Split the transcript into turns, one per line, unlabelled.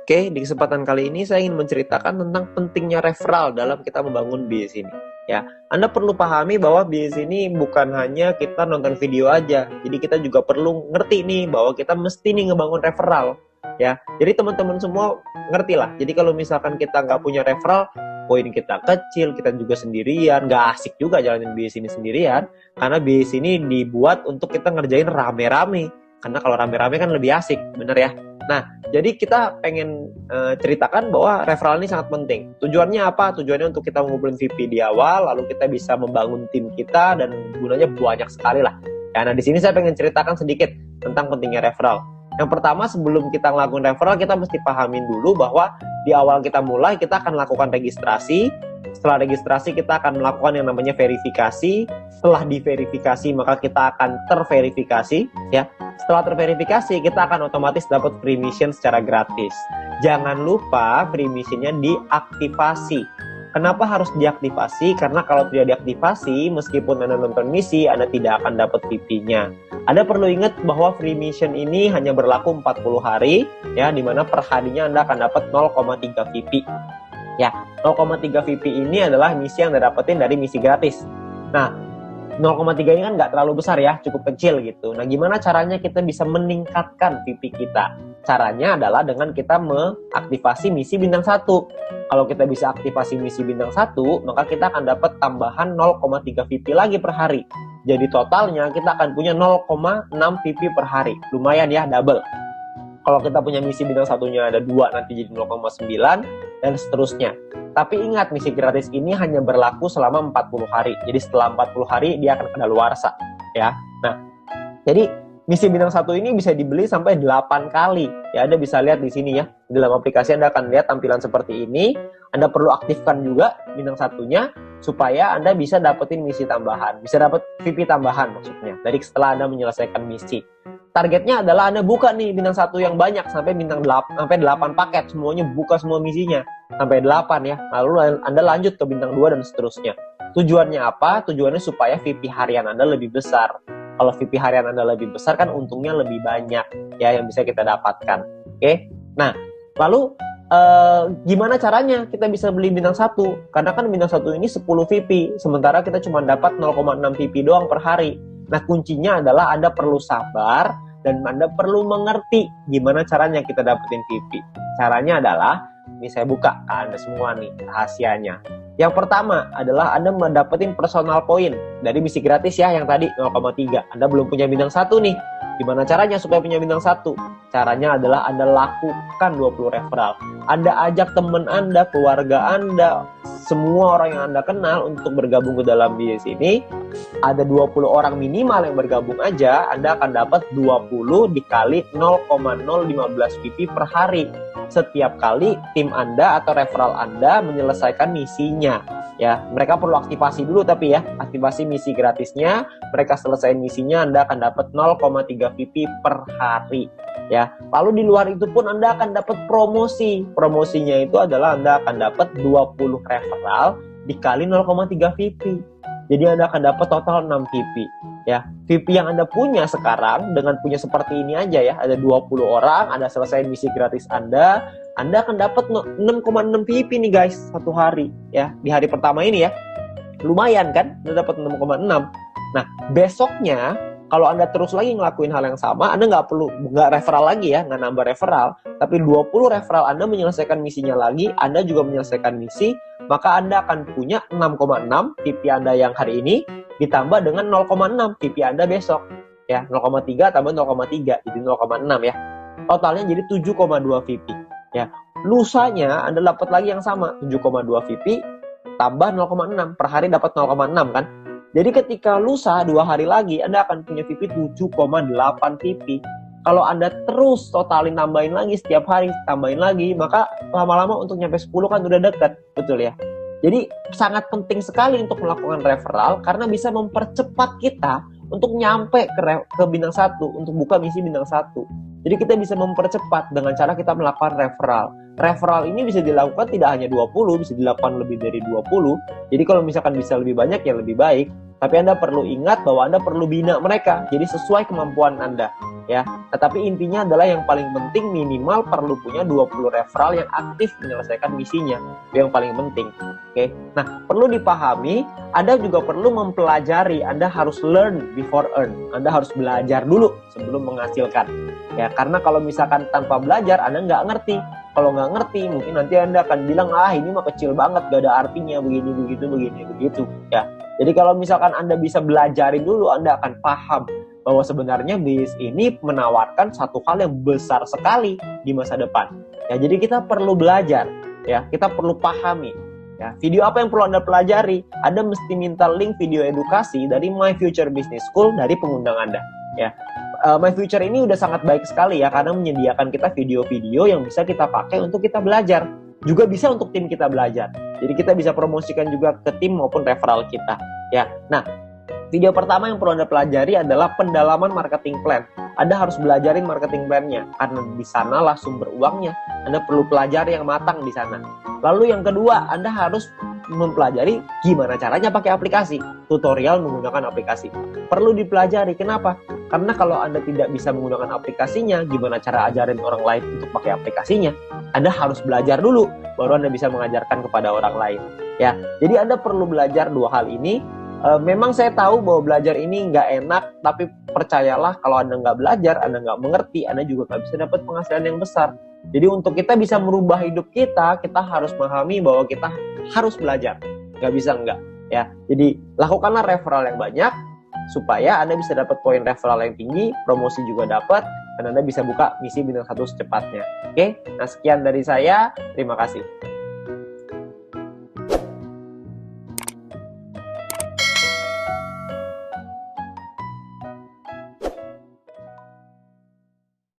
Oke, di kesempatan kali ini saya ingin menceritakan tentang pentingnya referral dalam kita membangun bisnis ini. Ya, Anda perlu pahami bahwa bisnis ini bukan hanya kita nonton video aja. Jadi kita juga perlu ngerti nih bahwa kita mesti nih ngebangun referral. Ya, jadi teman-teman semua ngerti lah. Jadi kalau misalkan kita nggak punya referral, poin kita kecil, kita juga sendirian, nggak asik juga jalanin bisnis ini sendirian. Karena bisnis ini dibuat untuk kita ngerjain rame-rame. Karena kalau rame-rame kan lebih asik, bener ya? Nah, jadi kita pengen ceritakan bahwa referral ini sangat penting. Tujuannya apa? Tujuannya untuk kita ngumpulin VP di awal, lalu kita bisa membangun tim kita, dan gunanya banyak sekali lah. Ya, nah, di sini saya pengen ceritakan sedikit tentang pentingnya referral. Yang pertama, sebelum kita ngelakuin referral, kita mesti pahamin dulu bahwa di awal kita mulai, kita akan lakukan registrasi. Setelah registrasi, kita akan melakukan yang namanya verifikasi. Setelah diverifikasi, maka kita akan terverifikasi, ya. Setelah terverifikasi, kita akan otomatis dapat free mission secara gratis. Jangan lupa free missionnya diaktifasi. Kenapa harus diaktifasi? Karena kalau tidak diaktifasi, meskipun Anda nonton misi, Anda tidak akan dapat VP-nya. Anda perlu ingat bahwa free mission ini hanya berlaku 40 hari, ya, dimana per harinya Anda akan dapat 0,3 VP. Ya, 0,3 VP ini adalah misi yang Anda dapetin dari misi gratis. Nah, 0,3 ini kan nggak terlalu besar ya, cukup kecil gitu. Nah, gimana caranya kita bisa meningkatkan VP kita? Caranya adalah dengan kita mengaktifasi misi bintang 1. Kalau kita bisa aktifasi misi bintang 1, maka kita akan dapat tambahan 0,3 VP lagi per hari. Jadi totalnya kita akan punya 0,6 VP per hari. Lumayan ya, double. Kalau kita punya misi bintang 1-nya ada 2, nanti jadi 0,9, dan seterusnya. Tapi ingat, misi gratis ini hanya berlaku selama 40 hari. Jadi setelah 40 hari, dia akan kadaluarsa. Ya. Nah, jadi misi bintang 1 ini bisa dibeli sampai 8 kali. Ya, Anda bisa lihat di sini ya. Di dalam aplikasi Anda akan lihat tampilan seperti ini. Anda perlu aktifkan juga bintang 1-nya, supaya Anda bisa dapetin misi tambahan. Bisa dapat VP tambahan maksudnya, dari setelah Anda menyelesaikan misi. Targetnya adalah Anda buka nih bintang 1 yang banyak sampai bintang 8, sampai 8 paket, semuanya buka semua misinya sampai 8 ya. Lalu Anda lanjut ke bintang 2 dan seterusnya. Tujuannya apa? Tujuannya supaya VP harian Anda lebih besar. Kalau VP harian Anda lebih besar kan untungnya lebih banyak ya yang bisa kita dapatkan. Oke. Nah, lalu gimana caranya kita bisa beli bintang 1? Karena kan bintang 1 ini 10 VP, sementara kita cuma dapat 0,6 VP doang per hari. Nah, kuncinya adalah Anda perlu sabar dan Anda perlu mengerti gimana caranya kita dapetin VP. Caranya adalah, ini saya buka ke Anda semua nih rahasianya. Yang pertama adalah Anda mendapetin personal point dari misi gratis ya, yang tadi 0,3. Anda belum punya bintang 1 nih. Gimana caranya supaya punya bintang 1? Caranya adalah Anda lakukan 20 referral. Anda ajak teman Anda, keluarga Anda, semua orang yang Anda kenal untuk bergabung ke dalam bisnis ini. Ada 20 orang minimal yang bergabung aja, Anda akan dapat 20 dikali 0,015 VP per hari. Setiap kali tim Anda atau referral Anda menyelesaikan misinya. Ya, mereka perlu aktifasi dulu tapi ya, aktifasi misi gratisnya, mereka selesai misinya, Anda akan dapat 0,3 VP per hari. Ya, lalu di luar itu pun Anda akan dapat promosi. Promosinya itu adalah Anda akan dapat 20 referral dikali 0,3 VP. Jadi Anda akan dapat total 6 VP. Ya, VP yang Anda punya sekarang dengan punya seperti ini aja ya, ada 20 orang, Anda selesai misi gratis Anda akan dapat 6,6 VP nih guys, satu hari ya. Di hari pertama ini ya. Lumayan kan? Anda dapat 6,6. Nah, besoknya kalau Anda terus lagi ngelakuin hal yang sama, Anda nggak referral lagi ya, nggak nambah referral, tapi 20 referral Anda menyelesaikan misinya lagi, Anda juga menyelesaikan misi, maka Anda akan punya 6,6 VP Anda yang hari ini, ditambah dengan 0,6 VP Anda besok. Ya, 0,3 tambah 0,3, jadi 0,6 ya. Totalnya jadi 7,2 VP. Ya, lusanya Anda dapat lagi yang sama, 7,2 VP tambah 0,6, per hari dapat 0,6 kan. Jadi ketika lusa 2 hari lagi, Anda akan punya VP 7,8 VP. Kalau Anda terus totalin, tambahin lagi setiap hari, tambahin lagi, maka lama-lama untuk nyampe 10 kan udah dekat, betul ya. Jadi sangat penting sekali untuk melakukan referral karena bisa mempercepat kita untuk nyampe ke bintang 1, untuk buka misi bintang 1. Jadi kita bisa mempercepat dengan cara kita melakukan referral. Referral ini bisa dilakukan tidak hanya 20, bisa dilakukan lebih dari 20. Jadi kalau misalkan bisa lebih banyak ya lebih baik. Tapi Anda perlu ingat bahwa Anda perlu bina mereka, jadi sesuai kemampuan Anda. Ya, tetapi intinya adalah yang paling penting minimal perlu punya 20 referral yang aktif menyelesaikan misinya. Itu yang paling penting. Oke. Nah, perlu dipahami, Anda juga perlu mempelajari. Anda harus learn before earn. Anda harus belajar dulu sebelum menghasilkan. Ya, karena kalau misalkan tanpa belajar Anda nggak ngerti. Kalau nggak ngerti, mungkin nanti Anda akan bilang, ini mah kecil banget, gak ada artinya, begini, begitu. Ya, jadi kalau misalkan Anda bisa belajarin dulu, Anda akan paham bahwa sebenarnya bisnis ini menawarkan satu hal yang besar sekali di masa depan. Ya, jadi kita perlu belajar, ya, kita perlu pahami. Ya, video apa yang perlu Anda pelajari? Anda mesti minta link video edukasi dari My Future Business School dari pengundang Anda. Ya, My Future ini udah sangat baik sekali ya, karena menyediakan kita video-video yang bisa kita pakai untuk kita belajar. Juga bisa untuk tim kita belajar. Jadi kita bisa promosikan juga ke tim maupun referral kita. Ya, nah. Video pertama yang perlu Anda pelajari adalah pendalaman marketing plan. Anda harus belajarin marketing plan-nya, karena di sanalah sumber uangnya. Anda perlu pelajari yang matang di sana. Lalu yang kedua, Anda harus mempelajari gimana caranya pakai aplikasi. Tutorial menggunakan aplikasi. Perlu dipelajari. Kenapa? Karena kalau Anda tidak bisa menggunakan aplikasinya, gimana cara ajarin orang lain untuk pakai aplikasinya? Anda harus belajar dulu, baru Anda bisa mengajarkan kepada orang lain. Ya, jadi Anda perlu belajar dua hal ini. Memang saya tahu bahwa belajar ini nggak enak, tapi percayalah kalau Anda nggak belajar, Anda nggak mengerti, Anda juga nggak bisa dapat penghasilan yang besar. Jadi untuk kita bisa merubah hidup kita harus memahami bahwa kita harus belajar. Nggak bisa nggak. Ya, jadi lakukanlah referral yang banyak, supaya Anda bisa dapat poin referral yang tinggi, promosi juga dapat, dan Anda bisa buka misi bintang 1 secepatnya. Oke, nah sekian dari saya, terima kasih.